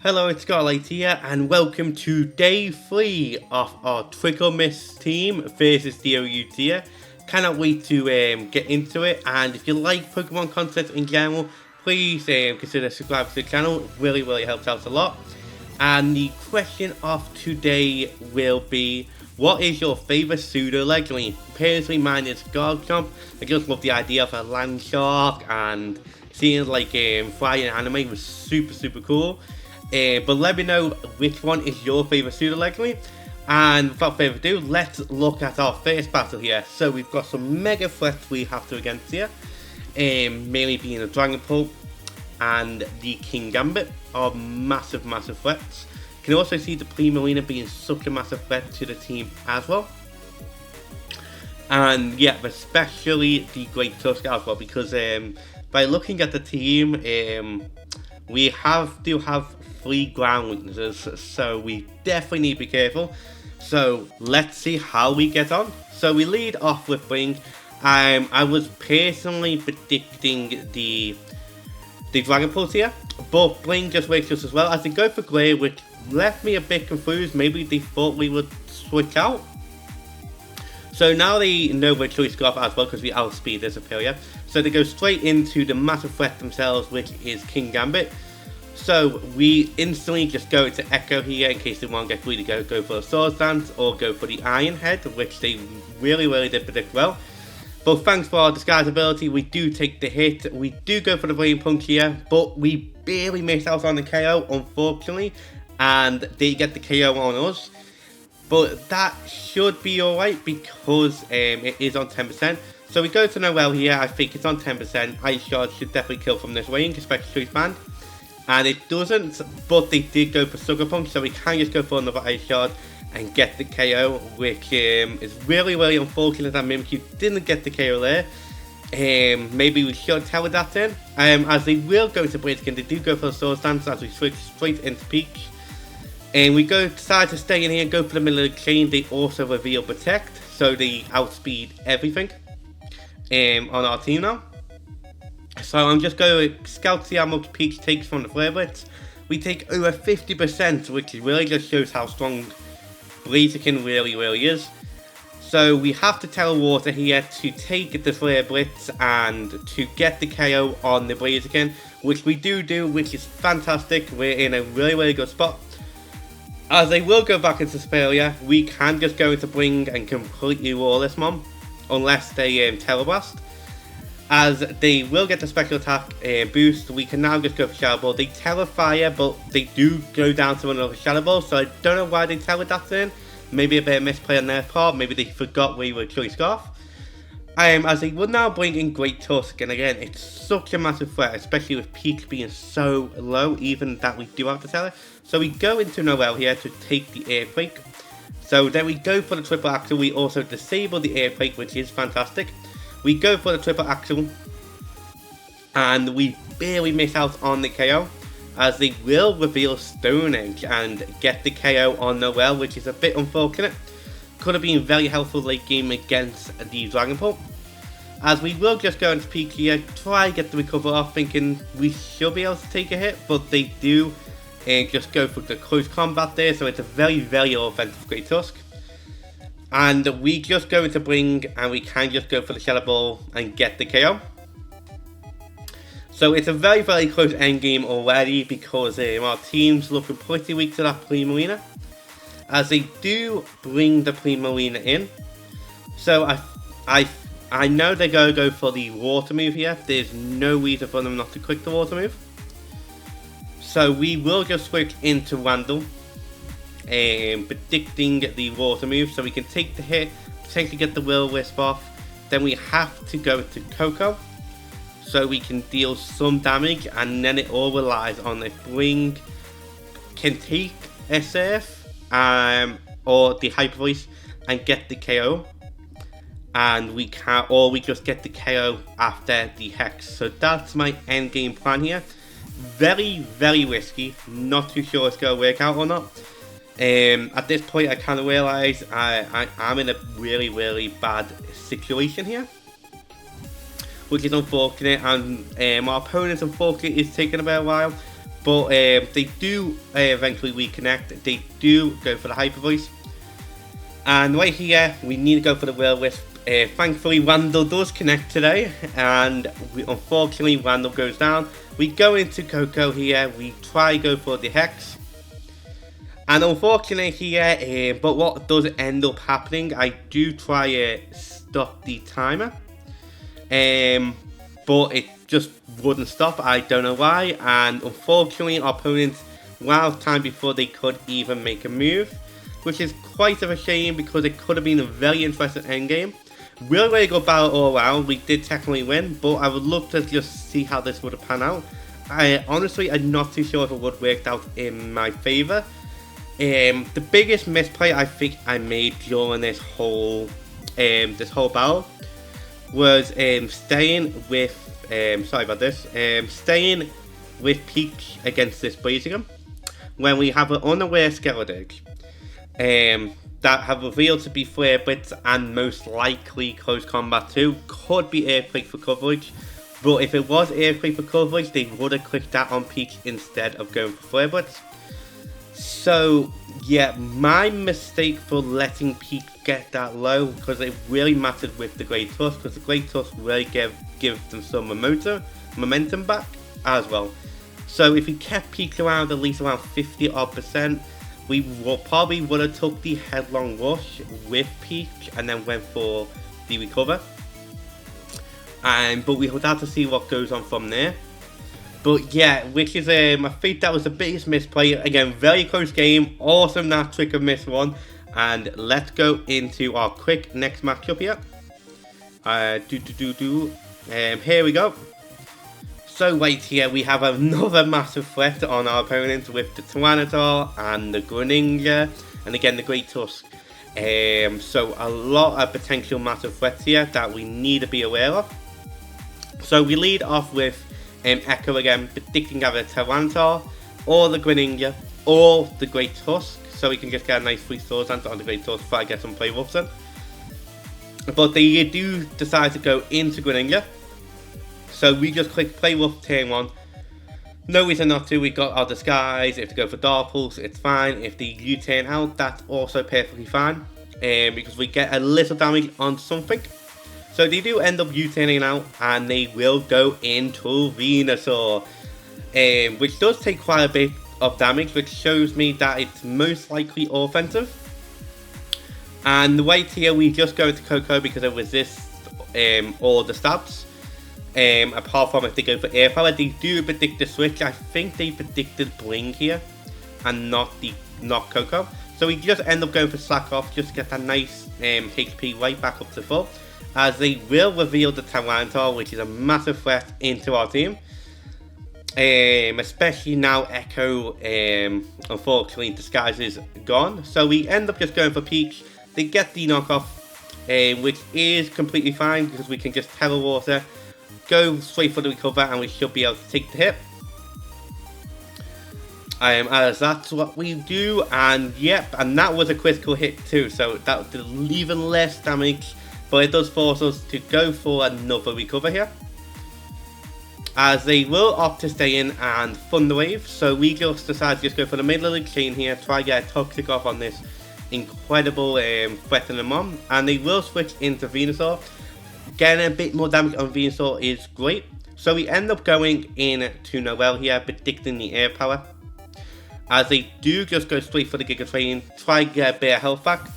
Hello, it's Scarlight here, and welcome to day 3 of our Trickle Miss team versus DOU tier. Cannot wait to get into it, and if you like Pokemon content in general, please consider subscribing to the channel. It really helps out a lot. And the question of today will be, what is your favourite pseudo legendary? Personally, mine is Garchomp. I just love the idea of a land shark, and seeing like fly in anime was super cool. But let me know which one is your favourite pseudo legendary. And without further ado, let's look at our first battle here. So we've got some mega threats we have to against here. Mainly being the Dragon Pulp and the King Gambit are massive threats. You can also see the Primarina being such a massive threat to the team as well. And yeah, especially the Great Tusk as well, because by looking at the team, we do have 3 ground weaknesses, so we definitely need to be careful. So let's see how we get on. So we lead off with Bling. I was personally predicting the Dragon Pulse here, but Bling just works just as well. As they go for Glare, which left me a bit confused. Maybe they thought we would switch out. So now they know we're Choice Scarf as well, because we outspeed this Apelia. So they go straight into the massive threat themselves, which is King Gambit. So we instantly just go to Echo here in case they want to get greedy, go for a Swords Dance or go for the Iron Head, which they really did predict well. But thanks for our disguise ability, we do take the hit. We do go for the Brain Punch here, but we barely miss out on the KO, unfortunately, and they get the KO on us. But that should be alright because it is on 10%. So we go to Noelle here. I think it's on 10%. Ice Shard should definitely kill from this range, especially Choice Band. And it doesn't, but they did go for Sugar Punch, so we can just go for another Ice Shard and get the KO, which is really unfortunate that Mimikyu didn't get the KO there. Maybe we should tell that in. As they will go to Blaziken, they do go for a Sword Dance as we switch straight into Peach. And we decide to stay in here and go for the middle of the chain. They also reveal Protect, so they outspeed everything on our team now. So I'm just going to scout see how much Peach takes from the Flare Blitz. We take over 50%, which really just shows how strong Blaziken really is. So we have to tell Water here to take the Flare Blitz and to get the KO on the Blaziken, which we do, which is fantastic. We're in a really good spot. As they will go back into Sphalia, we can just go into Bling and completely wall this mom, unless they Teleblast. As they will get the special attack boost, we can now just go for Shadow Ball. They tele Fire, but they do go down to another Shadow Ball, so I don't know why they tele that in. Maybe a bit of misplay on their part, maybe they forgot we were Choice Scarf. As they would now bring in Great Tusk, and again, it's such a massive threat, especially with Peach being so low, even that we do have to tele. So we go into Noelle here to take the Earthquake. So then we go for the Triple Axle, we also disable the Earthquake, which is fantastic. We go for the Triple Axle, and we barely miss out on the KO, as they will reveal Stone Edge and get the KO on Noelle, which is a bit unfortunate. Could have been very helpful late game against the Dragon Pulp. As we will just go into Peak here, try get the recover off, thinking we should be able to take a hit, but they do just go for the close combat there, so it's a very offensive Great Tusk. And we just go into Bling, and we can just go for the Shadow Ball and get the KO. So it's a very close endgame already, because our team's looking pretty weak to that Primarina. As they do bring the Primarina in. So I know they're going to go for the Water move here. There's no reason for them not to click the Water move. So we will just switch into Randall. Predicting the Water move, so we can take the hit, potentially get the Will-O-Wisp off. Then we have to go to Coco, so we can deal some damage, and then it all relies on if Bling can take SF or the Hyper Voice and get the KO, and we just get the KO after the Hex. So that's my end game plan here. Very risky. Not too sure it's going to work out or not. At this point, I kind of realize I'm in a really bad situation here, which is unfortunate, and our opponent unfortunately is taking a bit of a while. but they do eventually reconnect. They do go for the Hyper Voice. And right here, we need to go for the Will-O-Wisp. Thankfully, Randall does connect today, and unfortunately, Randall goes down. We go into Coco here, we try go for the Hex. And unfortunately here, but what does end up happening, I do try to stop the timer. But it just wouldn't stop, I don't know why. And unfortunately, our opponents ran out of time before they could even make a move, which is quite of a shame because it could have been a very interesting endgame. Really good battle all around. We did technically win, but I would love to just see how this would have panned out. Honestly, I'm not too sure if it would have worked out in my favour. The biggest misplay I think I made during this whole battle was staying with staying with Peach against this Blaziken when we have an unaware Skeleton that have revealed to be Flare Blitz and most likely Close Combat 2. Could be Earthquake for coverage, but if it was Earthquake for coverage, they would have clicked that on Peach instead of going for Flare Blitz. So yeah, my mistake for letting Peach get that low, because it really mattered with the Great Tusk, because the Great Tusk really give them some momentum back as well. So if we kept Peach around at least around 50% odd, we probably would have took the Headlong Rush with Peach and then went for the Recover. But we would have to see what goes on from there. But yeah, which is I think that was the biggest misplay. Again, very close game. Awesome that Trick of Miss one. And let's go into our quick next matchup here. Here we go. So right here we have another massive threat on our opponent with the Tyranitar and the Greninja, and again the Great Tusk. So a lot of potential massive threats here that we need to be aware of. So we lead off with Echo again, predicting either Tyranitar or the Greninja or the Great Tusk, so we can just get a nice free Swords Dance on the Great Tusk before I get some play roughs in. But they do decide to go into Greninja. So we just click Play Rough turn 1. No reason not to. We got our Disguise. If they go for Dark Pulse, it's fine. If they U-turn out, that's also perfectly fine. Because we get a little damage on something. So they do end up U-turning out, and they will go into Venusaur. Which does take quite a bit of damage, which shows me that it's most likely offensive. And right here, we just go into Coco because it resists all the stabs. Apart from if they go for Air Power, they do predict the switch. I think they predicted Bling here and not Coco. So we just end up going for Slack Off just to get that nice HP right back up to full. As they will reveal the Tyranitar, which is a massive threat into our team. Especially now Echo, unfortunately, Disguise is gone. So we end up just going for Peach. They get the knockoff, which is completely fine because we can just Telewater, go straight for the Recover, and we should be able to take the hit. As that's what we do, and yep, and that was a critical hit too, so that did even less damage, but it does force us to go for another Recover here. As they will opt to stay in and Thunder Wave, so we just decide to just go for the middle of the chain here, try to get a Toxic off on this incredible threat in the mom, and they will switch into Venusaur. Getting a bit more damage on Venusaur is great. So we end up going into Noelle here, predicting the Air Power. As they do just go straight for the Giga Train, try to get a bit of health back.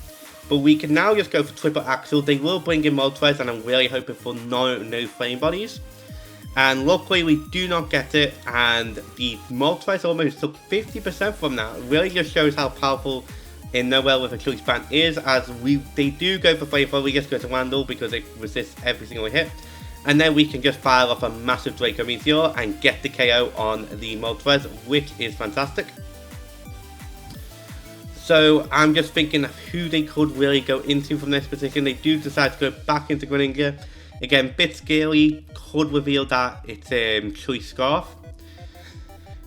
But we can now just go for Triple Axle. They will bring in Moltres, and I'm really hoping for no Flame Bodies. And luckily we do not get it, and the Moltres almost took 50% from that. It really just shows how powerful in Noelle with a Choice Band is, as they do go for Flamethrower. We just go to Randall because it resists every single hit. And then we can just fire off a massive Draco Meteor and get the KO on the Moltres, which is fantastic. So I'm just thinking of who they could really go into from this position. They do decide to go back into Greninja. Again, bit scary, could reveal that it's Choice Scarf.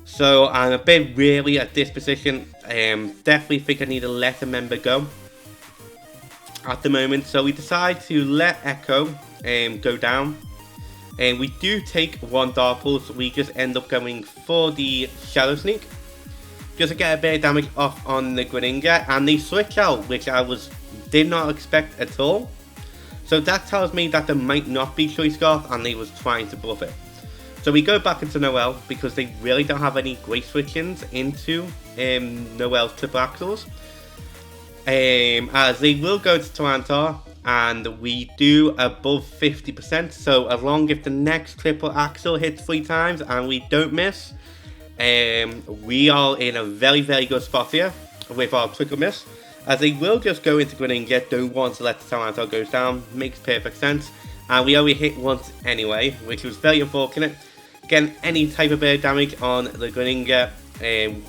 So I'm a bit wary at this position. Definitely think I need to let a member go at the moment. So we decide to let Echo go down. And we do take one Dark Pulse, we just end up going for the Shadow Sneak, just to get a bit of damage off on the Greninja, and they switch out, which I did not expect at all. So that tells me that there might not be Choice Scarf, and they was trying to bluff it. So we go back into Noelle, because they really don't have any great switch-ins into Noelle's triple axles. As they will go to Tyranitar, and we do above 50%, so as long as the next triple axle hits 3 times and we don't miss, we are in a very, very good spot here with our triple miss. As they will just go into Greninja, don't want to let the Tyranitar go down, makes perfect sense. And we only hit once anyway, which was very unfortunate. Again, any type of air damage on the Greninja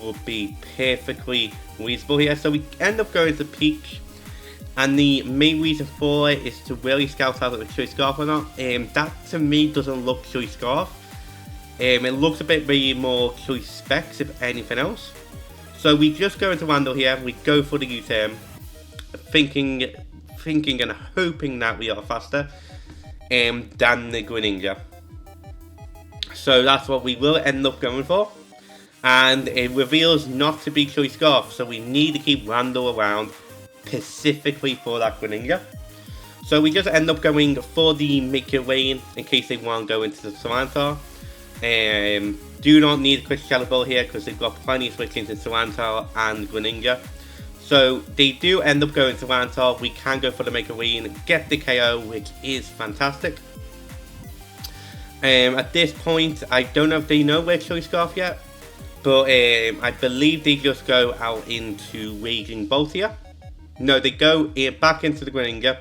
would be perfectly reasonable here. So we end up going to Peach. And the main reason for it is to really scout out if it's Choice Scarf or not. That to me doesn't look Choice Scarf. It looks a bit more Choice Specs if anything else. So we just go into Randall here, we go for the U-turn, thinking and hoping that we are faster than the Greninja. So that's what we will end up going for. And it reveals not to be Choice Scarf, so we need to keep Randall around specifically for that Greninja. So we just end up going for the Make It Rain in case they want to go into the Tyranitar. Do not need a quick Shadow Ball here because they've got plenty of switch into Tyranitar and Greninja. So they do end up going to Tyranitar. We can go for the Make It Rain, get the KO, which is fantastic. At this point, I don't know if they know we're Choice Scarf yet, but I believe they just go out into Raging Bolt here. No, they go back into the Greninja.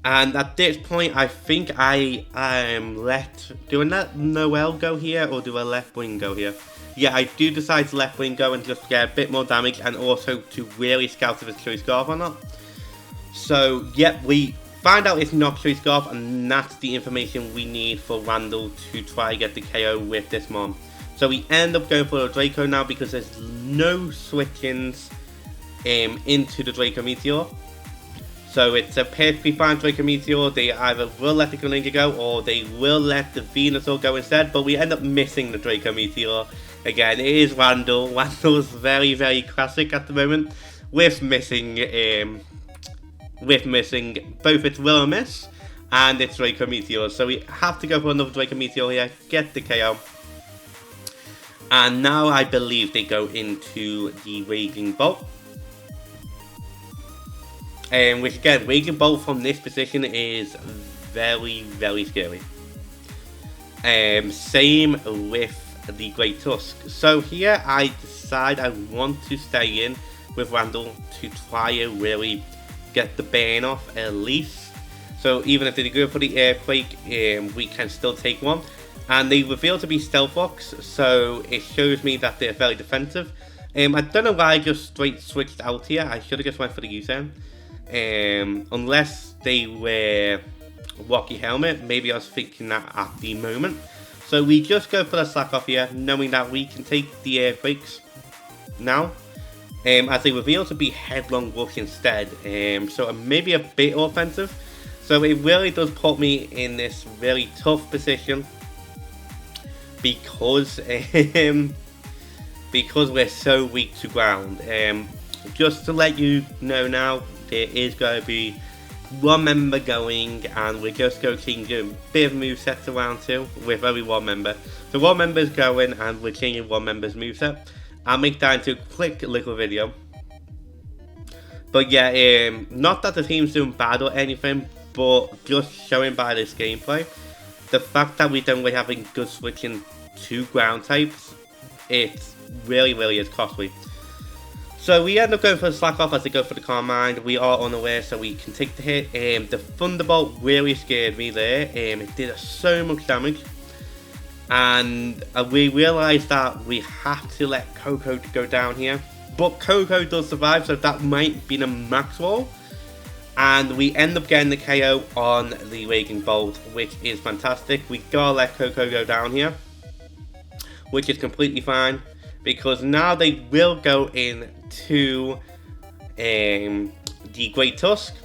And at this point, I think do I let Noelle go here, or do I let Wing go here? Yeah, I do decide to let Wing go and just get a bit more damage, and also to really scout if it's Choice Scarf or not. So, yep, we find out it's not Choice Scarf, and that's the information we need for Randall to try and get the KO with this Mon. So we end up going for a Draco now because there's no switch-ins into the Draco Meteor. So it's a perfectly fine Draco Meteor. They either will let the Greninja go or they will let the Venusaur go instead, but we end up missing the Draco Meteor. Again, it is Randall. Randall's very, very classic at the moment with missing both its Will and Miss and its Draco Meteor. So we have to go for another Draco Meteor here, get the KO. And now I believe they go into the Raging Bolt. Which again, Raging Bolt from this position is very, very scary. Same with the Great Tusk. So here I decide I want to stay in with Randall to try and really get the ban off at least. So even if they go for the Earthquake, we can still take one. And they reveal to be Stealth Rocks, so it shows me that they're very defensive. I don't know why I just straight switched out here. I should have just went for the U-turn. Unless they were Rocky Helmet, maybe I was thinking that at the moment. So we just go for the slack off here, knowing that we can take the Earthquakes now. As they reveal to be Headlong Rush instead, so maybe a bit offensive. So it really does put me in this really tough position. Because we're so weak to ground. Just to let you know now, there is going to be one member going, and we're just going to change a bit of movesets around too with only one member. So one member's going, and we're changing one member's moveset. I'll make that into a quick little video. But yeah, not that the team's doing bad or anything, but just showing by this gameplay, the fact that we don't really have a good switching to ground types, it really, really is costly. So we end up going for the slack off as they go for the Calm Mind. We are unaware, so we can take the hit. The Thunderbolt really scared me there. It did so much damage. And we realised that we have to let Coco go down here. But Coco does survive, so that might be the max roll. And we end up getting the KO on the Raging Bolt, which is fantastic. We gotta let Coco go down here, which is completely fine, because now they will go into the Great Tusk.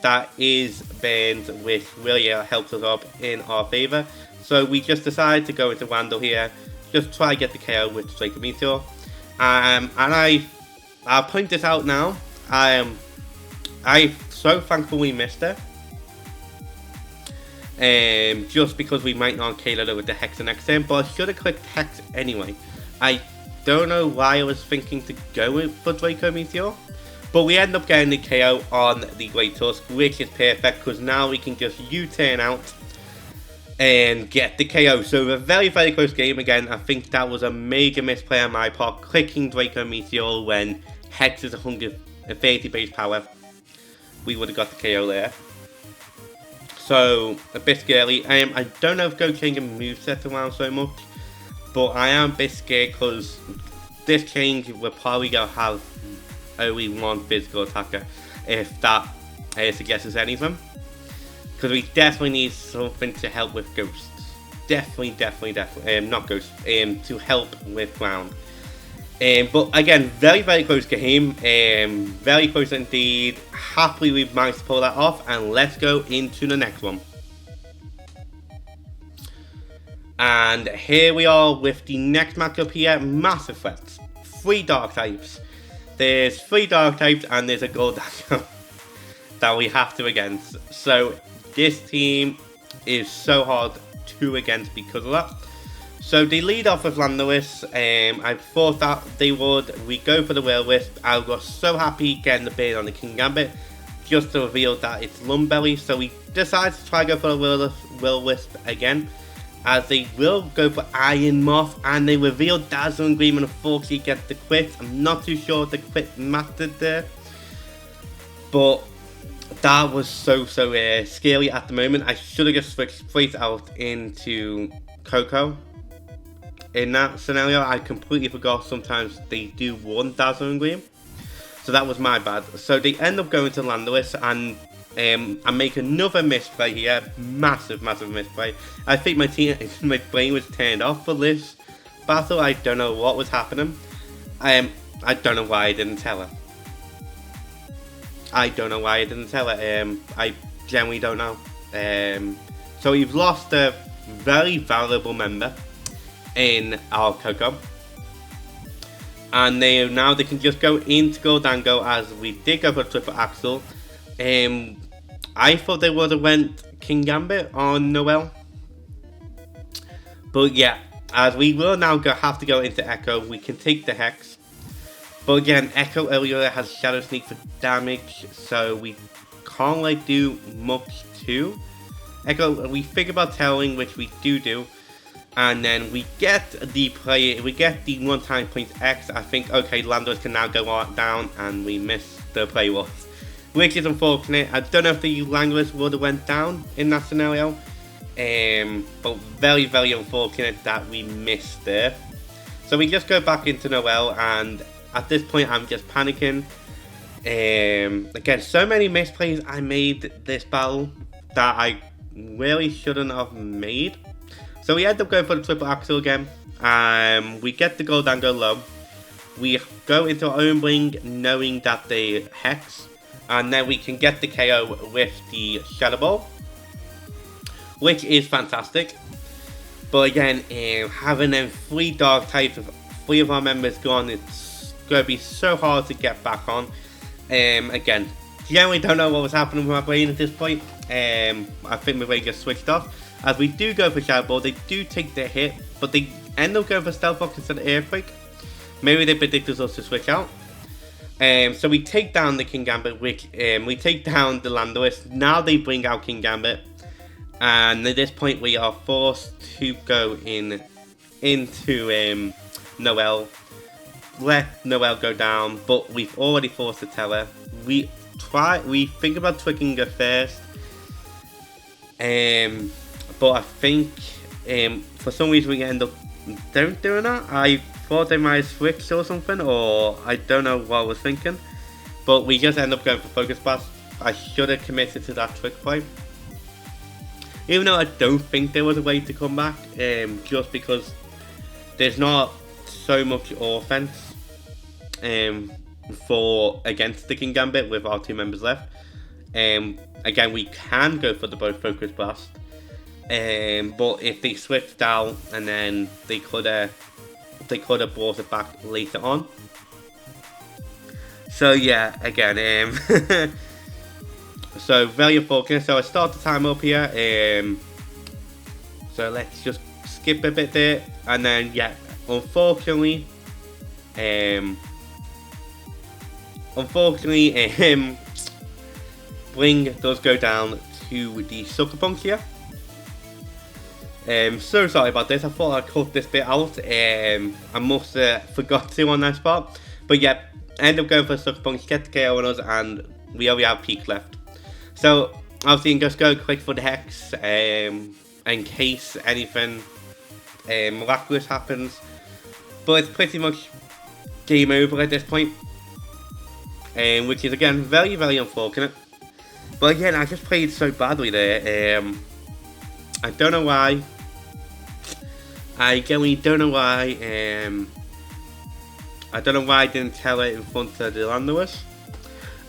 that is banned, which really helps us up in our favour. So we just decided to go into Vandal here, just try to get the KO with Draco Meteor. And I'll point this out now. I'm so thankful we missed it. Just because we might not kill it with the Hex the next turn, but I should have clicked Hex anyway. I don't know why I was thinking to go for Draco Meteor, but we end up getting the KO on the Great Tusk, which is perfect because now we can just U-turn out and get the KO. So a very, very close game again. I think that was a major misplay on my part, clicking Draco Meteor when Hex is 130 base power. We would have got the KO there. So, a bit scary. I don't know if Go changing moveset around so much, but I am a bit scared because this change we're probably going to have only one physical attacker, if that suggests anything. Because we definitely need something to help with ghosts. Definitely, not ghosts, to help with ground. But again, very, very close game. Very close indeed. Happily we've managed to pull that off, and let's go into the next one. And here we are with the next matchup here. Massive threats. 3 dark types. There's 3 dark types and there's a gold dagger that we have to against. So this team is so hard to against because of that. So they lead off with Landorus. I thought that they would. We go for the Will-Wisp. I was so happy getting the bait on the King Gambit, just to reveal that it's Lumbelly. So we decided to try to go for the Will-Wisp again, as they will go for Iron Moth, and they reveal Dazzling Gleam and unfortunately get the quit. I'm not too sure if the quit mattered there, but that was so scary at the moment. I should have just switched straight out into Coco. In that scenario, I completely forgot sometimes they do one Dazzling Gleam. So that was my bad. So they end up going to Landorus and make another misplay here. Massive misplay. I think my brain was turned off for this battle. I don't know what was happening. I don't know why I didn't tell her. I genuinely don't know. So we've lost a very valuable member in our Coco, and now they can just go into Goldango, as we did go for triple axle. I thought they would have went King Gambit on Noel, but yeah, as we will now have to go into Echo. We can take the Hex, but again, Echo earlier has Shadow Sneak for damage, so we can't like do much to Echo. We think about telling, which we do. And then we get the one-time point X. I think, okay, Landorus can now go down, and we miss the play wolf, which is unfortunate. I don't know if the Landorus would have went down in that scenario, but very unfortunate that we missed there. So we just go back into Noel, and at this point I'm just panicking. Again, so many misplays I made this battle that I really shouldn't have made. So we end up going for the triple axle again. We get the Goldango low. We go into our own wing knowing that they Hex. And then we can get the KO with the Shadow Ball, which is fantastic. But again, having them 3 dark types, 3 of our members gone, it's going to be so hard to get back on. Again, generally don't know what was happening with my brain at this point. I think my brain just switched off. As we do go for Shadow Ball, they do take the hit, but they end up going for Stealth Rock instead of Earthquake. Maybe they predicted us to switch out. So we take down the King Gambit, which we take down the Landorus. Now they bring out King Gambit, and at this point we are forced to go into Noel. Let Noel go down, but we've already forced the Teller. We think about tricking her first. But I think for some reason we end up doing that. I thought they might switch or something, or I don't know what I was thinking. But we just end up going for Focus Blast. I should have committed to that trick play. Even though I don't think there was a way to come back, just because there's not so much offense against the King Gambit with our 2 members left. Again, we can go for the both Focus Blast. But if they switched out, and then they could have brought it back later on. So yeah, again, so very unfortunate. So I start the time up here. So let's just skip a bit there, and then yeah, unfortunately, Bling does go down to the Sucker Punch here. So sorry about this. I thought I cut this bit out. I must have forgot to on that spot. But yeah, end up going for a Sucker Punch, get the KO on us, and we only have Peak left. So obviously, you can just go quick for the Hex in case anything miraculous happens. But it's pretty much game over at this point, which is again very, very unfortunate. But again, I just played so badly there. I don't know why. I genuinely don't know why. I don't know why I didn't tell it in front of the Landoers.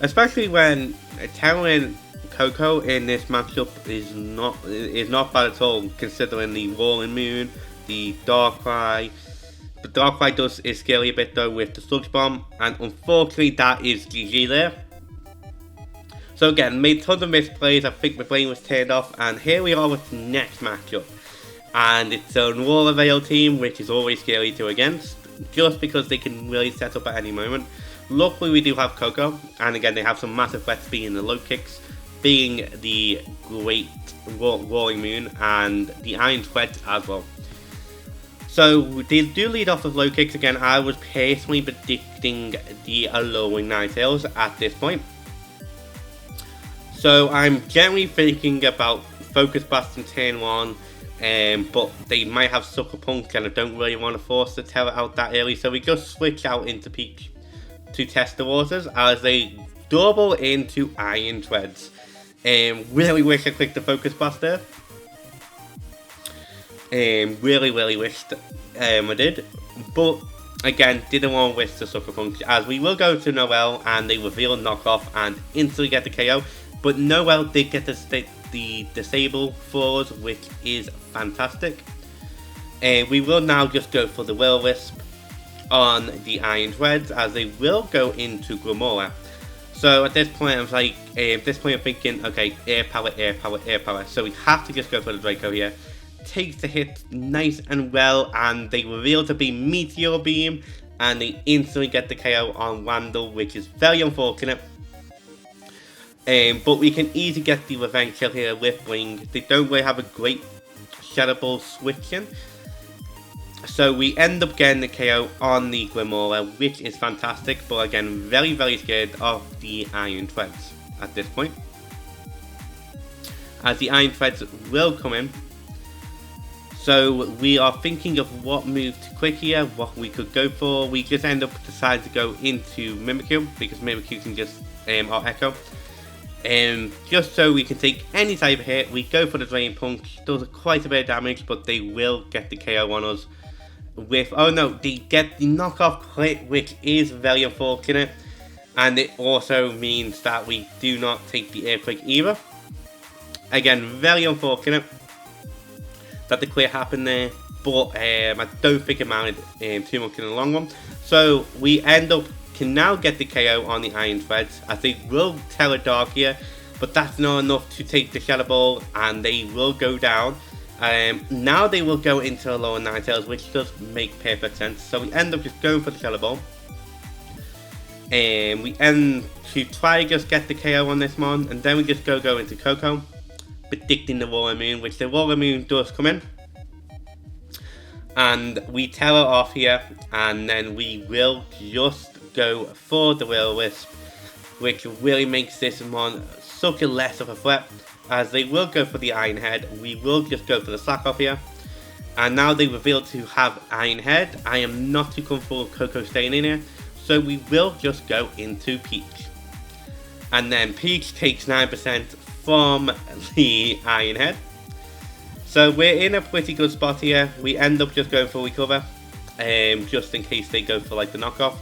Especially when telling Coco in this matchup is not bad at all, considering the Rolling Moon, the Darkrai. The Darkrai is scary a bit though with the Sludge Bomb, and unfortunately that is GG there. So again, made tons of misplays. I think my brain was turned off, and here we are with the next matchup. And it's an Aurora Veil team, which is always scary to against, just because they can really set up at any moment. Luckily we do have Coco, and again they have some massive threats being the low kicks, being the Great Rolling Moon, and the Iron Threat as well. So they do lead off with low kicks. Again, I was personally predicting the Alluring Ninetales at this point. So I'm generally thinking about Focus Blast in turn 1, but they might have Sucker Punch, and I don't really want to force the Terror out that early, so we just switch out into Peak to test the waters as they double into Iron Treads. Really wish I clicked the Focus Blast there. Really wished I did, but again, didn't want to wish the Sucker Punch, as we will go to Noelle and they reveal knockoff and instantly get the KO. But Noelle did get the disable for us, which is fantastic. We will now just go for the Will-O-Wisp on the Iron Threads, as they will go into Grimora. So at this point, I'm like, I'm thinking, okay, air power. So we have to just go for the Draco here. Takes the hit nice and well, and they reveal to be Meteor Beam, and they instantly get the KO on Randall, which is very unfortunate. But we can easily get the revenge kill here with Bling. They don't really have a great Shadow Ball switching, so we end up getting the KO on the Grimora, which is fantastic. But again, very scared of the Iron Threads at this point, as the Iron Threads will come in. So we are thinking of what move to quick here, what we could go for. We just end up deciding to go into Mimikyu, because Mimikyu can just our Echo. Just so we can take any type of hit. We go for the Drain Punch, does quite a bit of damage, but they will get the KO on us with, oh no, they get the knockoff crit, which is very unfortunate, and it also means that we do not take the Earthquake either. Again, very unfortunate that the crit happened there, but I don't think it mattered too much in the long run. So we end up can now get the KO on the Iron Threads, as they will Terra Dark here, but that's not enough to take the Shadow Ball, and they will go down. Now they will go into Alluring Ninetales, which does make perfect sense. So we end up just going for the Shadow Ball. We end to try to just get the KO on this one, and then we just go into Coco, predicting the Rolling Moon, which the Rolling Moon does come in. And we tell her off here, and then we will just go for the Will-O-Wisp, which really makes this one such a less of a threat, as they will go for the Iron Head. We will just go for the Slack Off here, and now they reveal to have Iron Head. I am not too comfortable with Coco staying in here, so we will just go into Peach, and then Peach takes 9% from the Iron Head. So we're in a pretty good spot here. We end up just going for Recover, just in case they go for like the knockoff.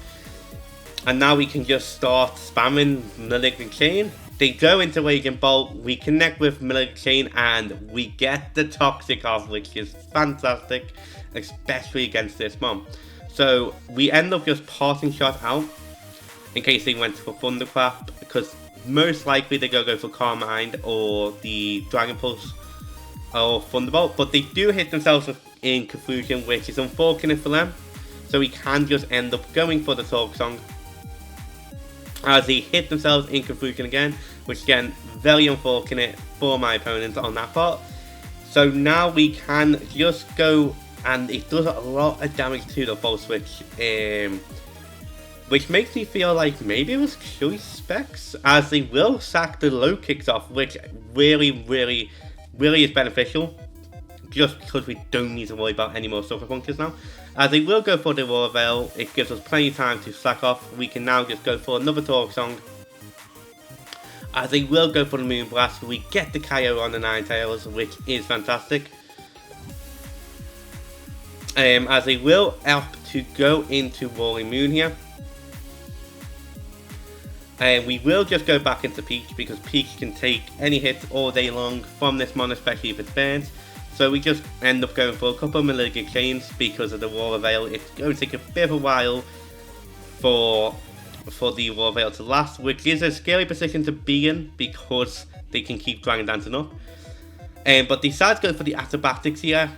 And now we can just start spamming Malignant Chain, They go into Raging Bolt, we connect with Military Chain, and we get the Toxic off, which is fantastic, especially against this mom. So we end up just passing shot out in case they went for Thunderclap, because most likely they go for Carmine or the Dragon Pulse or Thunderbolt, but they do hit themselves in Confusion, which is unfortunate for them. So we can just end up going for the Talk Song as they hit themselves in Confusion again, which again, very unfortunate for my opponent on that part. So now we can just go, and it does a lot of damage to the Volt Switch, which makes me feel like maybe it was choice specs, as they will sack the low kicks off, which really is beneficial, just because we don't need to worry about any more Sucker Punches now. As they will go for the Aurora Veil, it gives us plenty of time to slack off. We can now just go for another Talk Song. As they will go for the Moon Blast, we get the KO on the Ninetales, which is fantastic. As they will opt to go into Roaring Moon here. And we will just go back into Peach, because Peach can take any hits all day long from this mon, especially if it's burnt. So we just end up going for a couple of Malignant Chains because of the Aurora Veil. It's going to take a bit of a while for the Aurora Veil to last, which is a scary position to be in because they can keep Dragon Dancing up. But they decided to go for the Acrobatics here.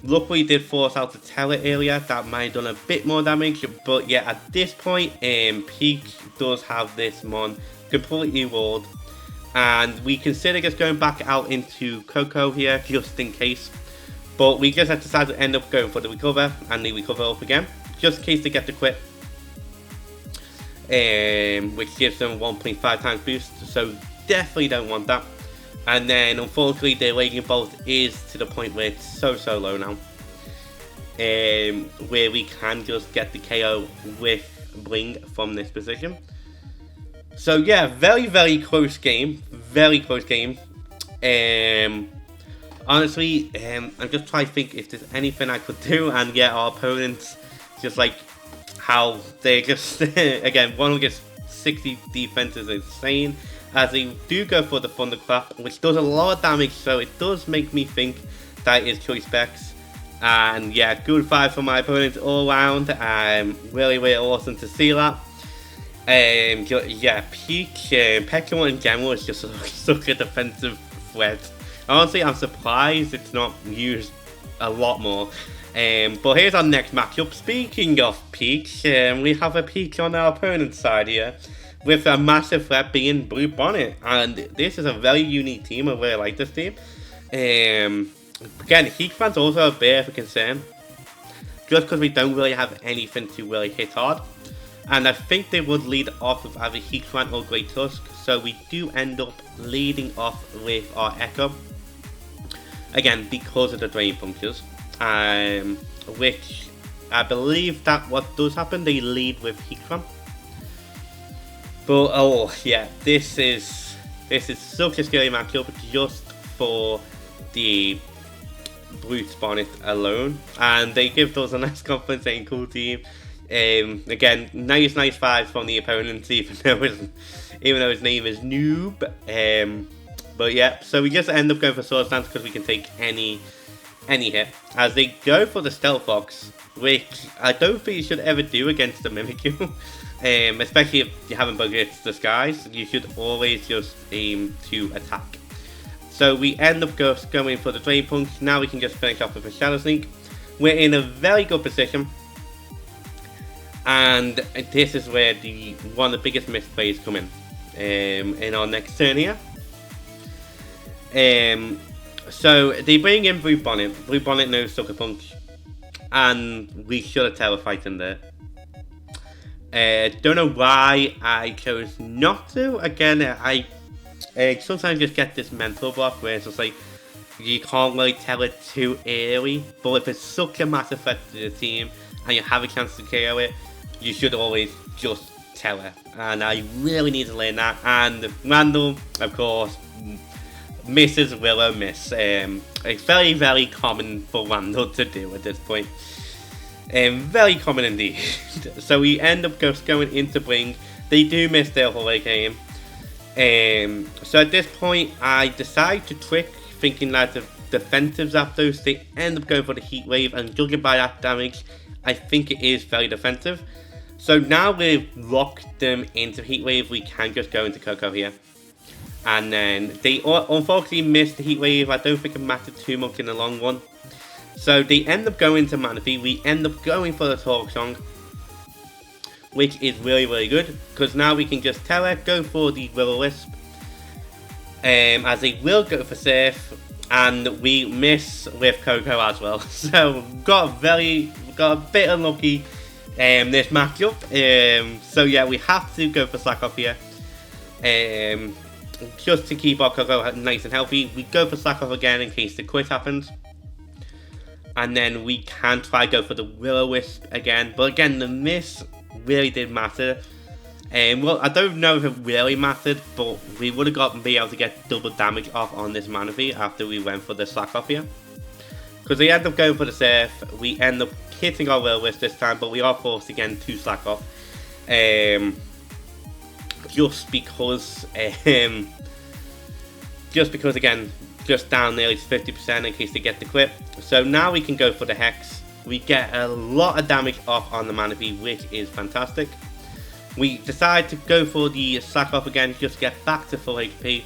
Luckily did force out the Teller earlier, that might have done a bit more damage, but yeah, at this point, Peach does have this mon completely walled. And we consider just going back out into Coco here, just in case. But we just have decided to end up going for the Recover, and the Recover up again, just in case they get the quit. Which gives them 1.5 times boost, so definitely don't want that. And then unfortunately the Raging Bolt is to the point where it's so low now. Where we can just get the KO with Bling from this position. So yeah, very close game. Very close game. Honestly, I'm just trying to think if there's anything I could do, and yeah, our opponents just like how they just again 160 defense is insane, as they do go for the Thunderclap, which does a lot of damage, so it does make me think that is choice specs. And yeah, good fight for my opponents all round. Really awesome to see that. Yeah, Peach, Pokemon in general is just such a defensive threat. Honestly, I'm surprised it's not used a lot more. But here's our next matchup. Speaking of Peach, we have a Peach on our opponent's side here, with a massive threat being Blue Bonnet. And this is a very unique team. I really like this team. Again, Heatfan's also a bit of a concern, just because we don't really have anything to really hit hard. And I think they would lead off with either Heatfan or Great Tusk, so we do end up leading off with our Echo. Again, because of the Drain Punctures, which I believe that what does happen, they lead with Heatfan. But oh yeah, this is such a scary matchup just for the Brute Bonnet alone, and they give us a nice confidence saying cool team. Again, nice vibes from the opponents, even though his name is Noob. But yeah, so we just end up going for Sword Stance because we can take any hit. As they go for the Stealth Box, which I don't think you should ever do against the Mimikyu. Especially if you haven't budgeted Disguise, you should always just aim to attack. So we end up just going for the Drain Punch. Now we can just finish off with a Shadow Sneak. We're in a very good position. And this is where one of the biggest misplays come in our next turn here. So they bring in Blue Bonnet. Blue Bonnet knows Sucker Punch, and we should have Terrified in there. Don't know why I chose not to. Again, I sometimes just get this mental block where it's just like you can't really tell it too early. But if it's such a massive threat to the team and you have a chance to KO it, you should always just tell it. And I really need to learn that. And Randall, of course, Mrs. Willow Miss. It's very common for Randall to do at this point. Very common indeed. So we end up just going into Bring. They do miss their Hurricane. So at this point, I decide to trick, thinking that the defensive Zapdos, they end up going for the Heat Wave, and judging by that damage, I think it is very defensive. So now we've locked them into Heat Wave, we can just go into Coco here. And then they unfortunately missed the Heat Wave. I don't think it mattered too much in the long run. So they end up going to Manaphy. We end up going for the Talk Song, which is really, really good, because now we can just tell it, go for the Will-O-Wisp, as they will go for Surf, and we miss with Coco as well. So got a bit unlucky this matchup. So yeah, we have to go for Slack Off here, just to keep our Coco nice and healthy. We go for Slack Off again in case the quit happens. And then we can try go for the Will-O-Wisp again. But again, the miss really did matter. Well, I don't know if it really mattered, but we would have be able to get double damage off on this Manaphy after we went for the Slack Off here. Because we end up going for the Surf, we end up hitting our Will-O-Wisp this time, but we are forced again to Slack Off. Just because again, just down nearly to 50% in case they get the clip. So now we can go for the Hex. We get a lot of damage off on the Manaphy, which is fantastic. We decide to go for the Slack Off again, just to get back to full HP,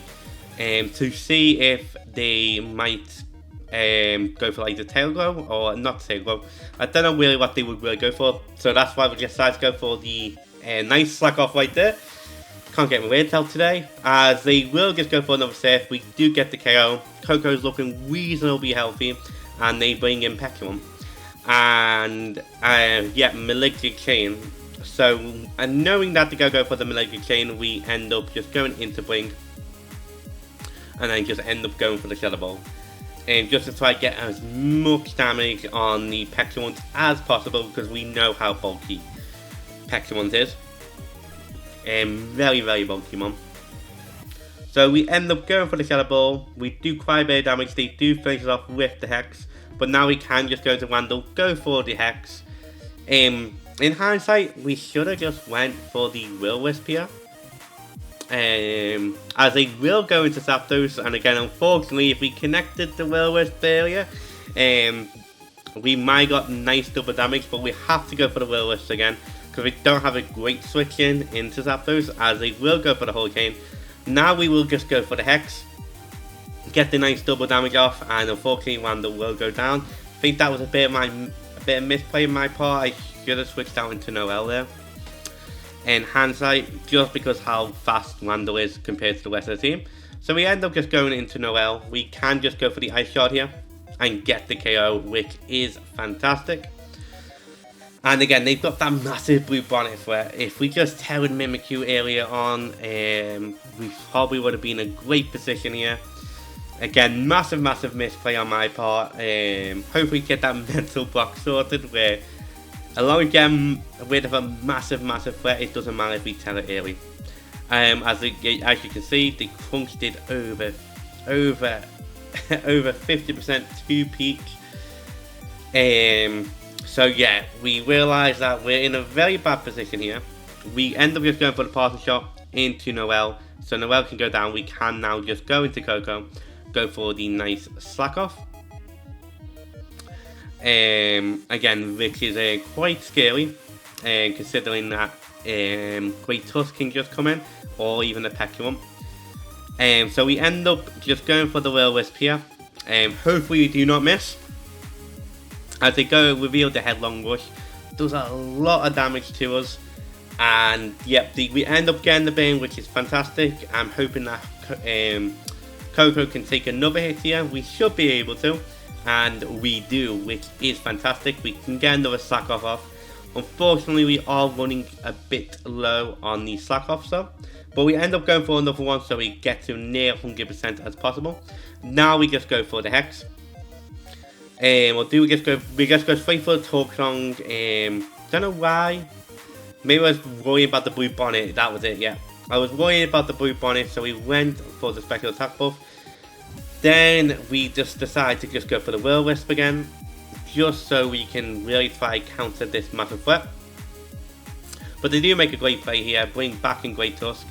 to see if they might go for like the Tail Glow, or not Tail Glow. I don't know really what they would really go for, so that's why we decided to go for the nice Slack Off right there. Can't get my words out today, as they will just go for another Surf. We do get the KO. Coco's looking reasonably healthy, and they bring in Peculum. And yeah, Malignant Chain. So, and knowing that to go for the Malignant Chain, we end up just going into Blink, and then just end up going for the Shadow Ball. Just to try to get as much damage on the Peculum as possible, because we know how bulky Peculum is. Very, very bulky mon. So we end up going for the Shadow Ball. We do quite a bit of damage. They do finish it off with the Hex, but now we can just go to Wandle, go for the Hex. In hindsight, we should have just went for the Will-O-Wisp here, as they will go into Zapdos. And again, unfortunately, if we connected the Will-O-Wisp earlier, we might got nice double damage, but we have to go for the Will-O-Wisp again, because we don't have a great switch into Zapdos, as they will go for the Hurricane. Now we will just go for the Hex, get the nice double damage off, and unfortunately Wandle will go down. I think that was a bit of misplay on my part. I should have switched out into Noelle there. In hindsight, just because how fast Wandle is compared to the rest of the team. So we end up just going into Noelle. We can just go for the Ice Shot here and get the KO, which is fantastic. And again, they've got that massive blue bonnet where if we just held Mimikyu earlier on, we probably would have been in a great position here. Again, massive misplay on my part. Hopefully get that mental block sorted, where as long as we get rid of a massive threat, it doesn't matter if we tell it early. As you can see, the Crunch did over 50% to peak. So yeah, we realise that we're in a very bad position here. We end up just going for the Parting Shot into Noelle, so Noelle can go down. We can now just go into Coco, go for the nice Slack Off. Again, which is quite scary, considering that Great Tusk can just come in, or even a Peculum. So we end up just going for the Will-O-Wisp here. Hopefully we do not miss. As they go reveal the Headlong Rush, does a lot of damage to us, and yep, we end up getting the Bane, which is fantastic. I'm hoping that Coco can take another hit here. We should be able to, and we do, which is fantastic. We can get another Slack Off. Unfortunately, we are running a bit low on the Slack Off, but we end up going for another one, so we get to near 100% as possible. Now we just go for the Hex. Or do we just go straight for the Talk Song? Don't know why. Maybe I was worried about the blue bonnet. That was it, yeah. I was worried about the blue bonnet, so we went for the special attack buff. Then we just decided to just go for the Will-O-Wisp again, just so we can really try counter this massive threat. But they do make a great play here, bring back in Great Tusk.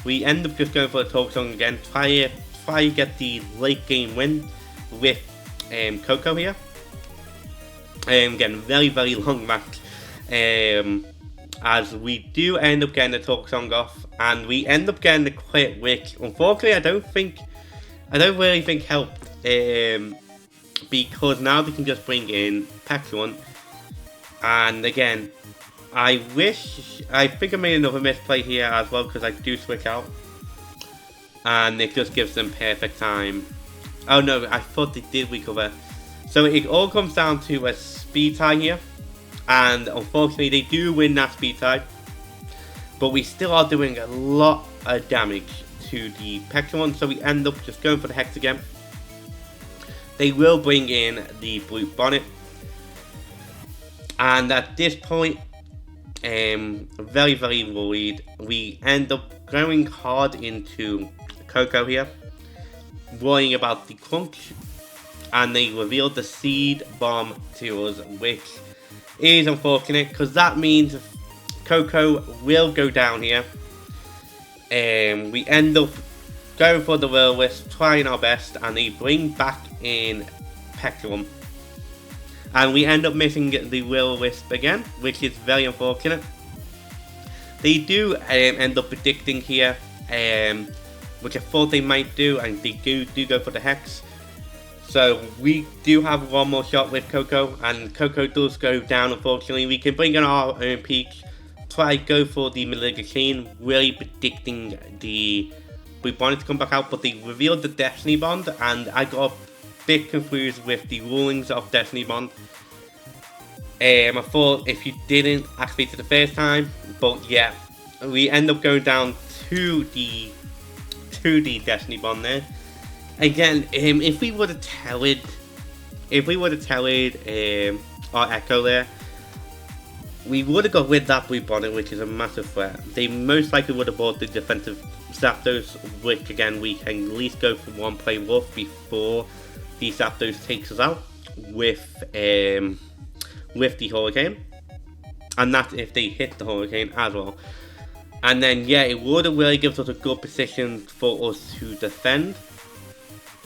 we end up just going for the Talk Song again. Try to get the late game win with Coco here. Again, very long match. As we do end up getting the Talk Song off, and we end up getting the quit, which unfortunately I don't really think helped. Because now they can just bring in Pexron. And again, I think I made another misplay here as well, because I do switch out. And it just gives them perfect time. Oh no, I thought they did recover. So it all comes down to a speed tie here. And unfortunately they do win that speed tie. But we still are doing a lot of damage to the Pexron, so we end up just going for the Hex again. They will bring in the Blue Bonnet. And at this point, very worried. We end up going hard into Coco here, worrying about the crunch, and they revealed the seed bomb to us, which is unfortunate because that means Coco will go down here. We end up going for the Will-O-Wisp, trying our best, and they bring back in Pexron. And we end up missing the Will-O-Wisp again, which is very unfortunate. They do end up predicting here, which I thought they might do, and they do go for the Hex. So we do have one more shot with Coco, and Coco does go down unfortunately. We can bring in our own Peach, try to go for the Malignant, really predicting the Blue Bonnet to come back out, but they revealed the Destiny Bond, and I got a bit confused with the rulings of Destiny Bond. I thought if you didn't activate it the first time, but yeah, we end up going down to the Destiny Bond there. Again, if we would have tallied our Echo there, we would have got rid of that Blue Bonnet, which is a massive threat. They most likely would have bought the defensive Zapdos, which again we can at least go for one play rough before the Zapdos takes us out with the Hurricane, and that's if they hit the Hurricane as well. And then yeah, it would have really given us a good position for us to defend.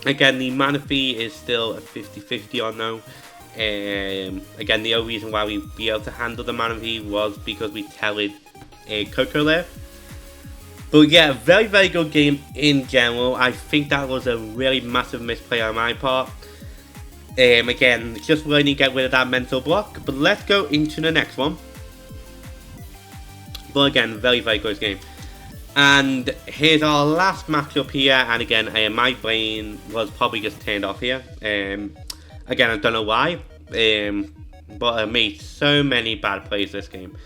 Again, the mana fee is still a 50-50 or no. Again, the only reason why we'd be able to handle the mana fee was because we tallied Coco there. But yeah, very good game in general. I think that was a really massive misplay on my part. Again, just really need to get rid of that mental block. But let's go into the next one. But again, very good game. And here's our last matchup here, and again, my brain was probably just turned off here. Again, I don't know why, but I made so many bad plays this game.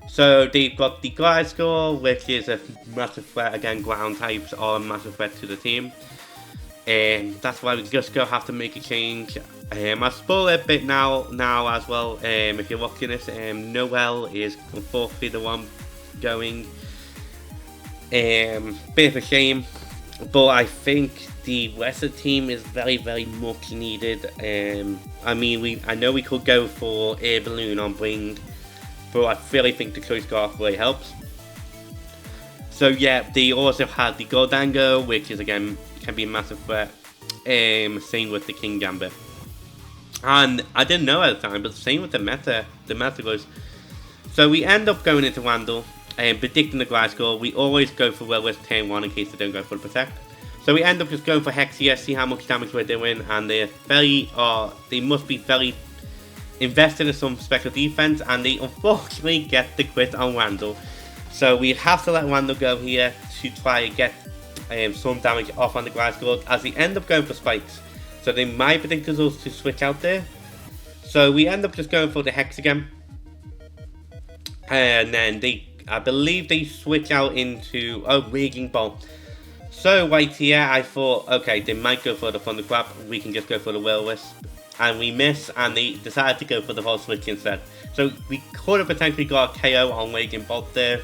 So they've got the Gliscor, which is a massive threat. Again, ground types are a massive threat to the team. That's why we just gonna have to make a change. I'll spoil it a bit now as well. If you're watching this, Noel is unfortunately the one going. Bit of a shame, but I think the rest of the team is very much needed. I mean, I know we could go for Air Balloon on Wing, but I really think the Choice Scarf really helps. So yeah, they also had the Goldango, which is again can be a massive threat. Same with the King Gambit, and I didn't know at the time, but same with the meta. The meta goes. So we end up going into Wandle. Predicting the Gliscor, we always go for Will-O-Wisp turn 1 in case they don't go for the Protect. So we end up just going for Hex here, see how much damage we're doing, and they must be very invested in some special defense, and they unfortunately get the quit on Wandle. So we have to let Wandle go here to try and get some damage off on the Gliscor, as they end up going for Spikes. So they might predict us to switch out there. So we end up just going for the Hex again. And then I believe they switch out into Raging Bolt. So right here, I thought, okay, they might go for the Thunderclap. We can just go for the Will-O-Wisp, and we miss, and they decided to go for the Volt Switch instead. So we could have potentially got a KO on Raging Bolt there.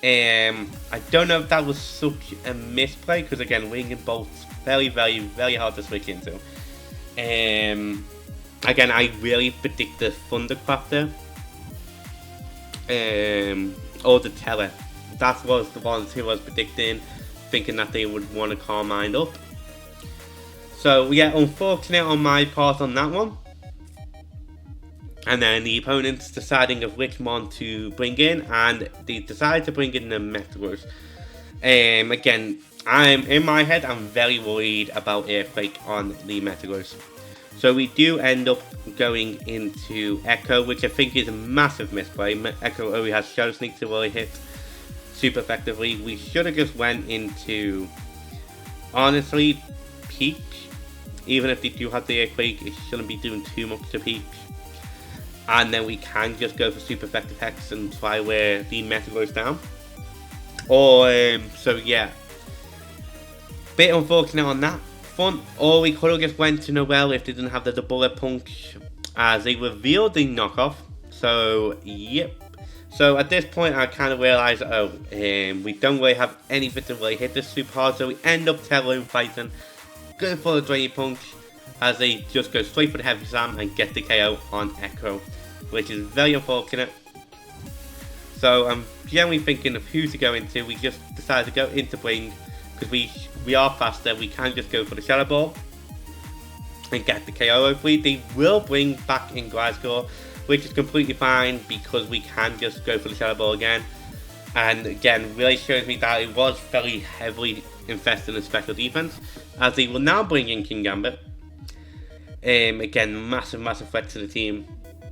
I don't know if that was such a misplay, because again, Raging Bolt's very hard to switch into. Again, I really predict the Thunderclap there. Or the that was the ones who was predicting, thinking that they would want to Carmine up. So yeah, unfortunate on my part on that one. And then the opponents deciding of which mon to bring in, and they decided to bring in the Metagross. Again, in my head, I'm very worried about Earthquake on the Metagross. So we do end up going into Echo, which I think is a massive misplay. Echo only has Shadow Sneak to really hit super effectively. We should have just went into, honestly, Peach. Even if they do have the Earthquake, it shouldn't be doing too much to Peach. And then we can just go for super effective Hex and try wear the Metagross down. So yeah, bit unfortunate on that front. Or we could have just went to Noelle if they didn't have the bullet punch, as they revealed the knockoff. So yep. So at this point I kind of realised, we don't really have anything to really hit this super hard, so we end up Terror fighting, go for the Drain Punch, as they just go straight for the Heavy Slam and get the KO on Echo, which is very unfortunate. So I'm generally thinking of who to go into. We just decided to go into Bring, because we are faster. We can just go for the Shadow Ball and get the KO. Hopefully they will bring back in Glasgow, which is completely fine, because we can just go for the Shadow Ball again. And again, really shows me that it was very heavily invested in special defense, as they will now bring in King Gambit. Again, massive threat to the team,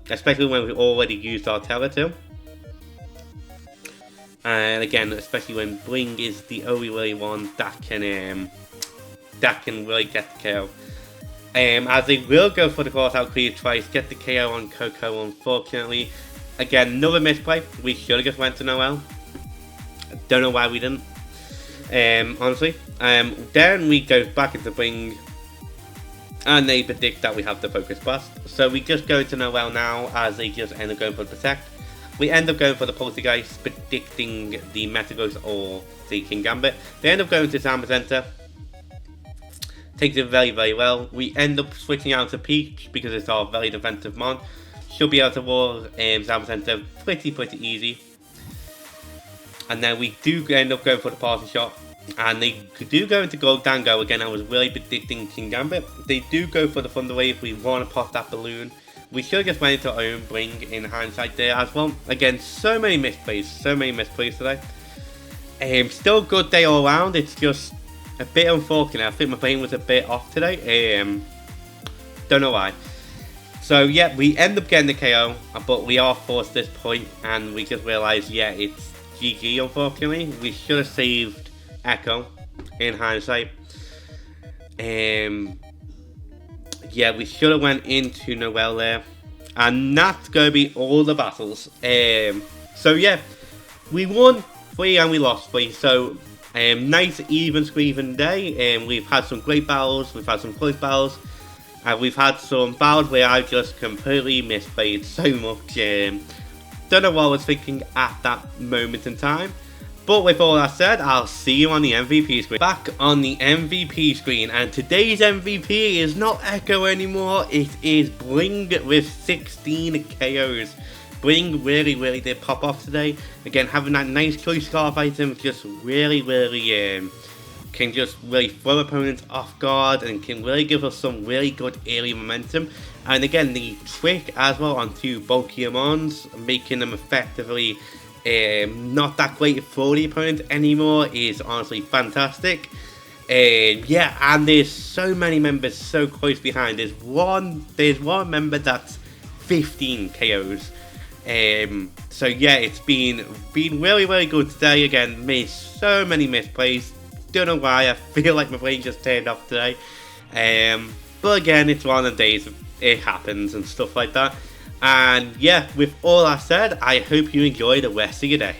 especially when we already used our Terror too. And again, especially when Bling is the only really one that can really get the KO. As they will go for the cross out clear twice, get the KO on Coco, unfortunately. Again, another misplay. We should have just went to Noelle. Don't know why we didn't, honestly. Then we go back into Bling, and they predict that we have the Focus Blast. So we just go to Noelle now, as they just end up going for the Protect. We end up going for the Poltergeist, predicting the Metagross or the King Gambit. They end up going to Zamazenta. Takes it very well. We end up switching out to Peach, because it's our very defensive mon. Should be able to wall Zamazenta pretty easy. And then we do end up going for the Party Shot. And they do go into Gold Dango. Again, I was really predicting King Gambit. They do go for the Thunder Wave. We want to pop that balloon. We should have just went into our own Bring in hindsight there as well. Again, so many misplays today. Still good day all around. It's just a bit unfortunate. I think my brain was a bit off today. Don't know why. So yeah, we end up getting the KO, but we are forced at this point, and we just realised, yeah, it's GG unfortunately. We should have saved Echo in hindsight. Yeah, we should have went into Noelle there, and that's going to be all the battles. So yeah, we won 3 and we lost 3, so nice even squeezing day. We've had some great battles, we've had some close battles, and we've had some battles where I just completely misplayed so much. Don't know what I was thinking at that moment in time. But with all that said, I'll see you on the MVP screen. Back on the MVP screen, and today's MVP is not Echo anymore, it is Bling with 16 KOs. Bling really did pop off today. Again, having that nice choice scarf item just really can just really throw opponents off guard, and can really give us some really good early momentum. And again, the trick as well onto bulkier mons, making them effectively not that great for the opponent anymore, is honestly fantastic. Yeah, and there's so many members so close behind. There's one member that's 15 KOs. So yeah, it's been really good today. Again, made so many misplays. Don't know why. I feel like my brain just turned off today. But again, it's one of the days it happens and stuff like that. And yeah, with all that said, I hope you enjoy the rest of your day.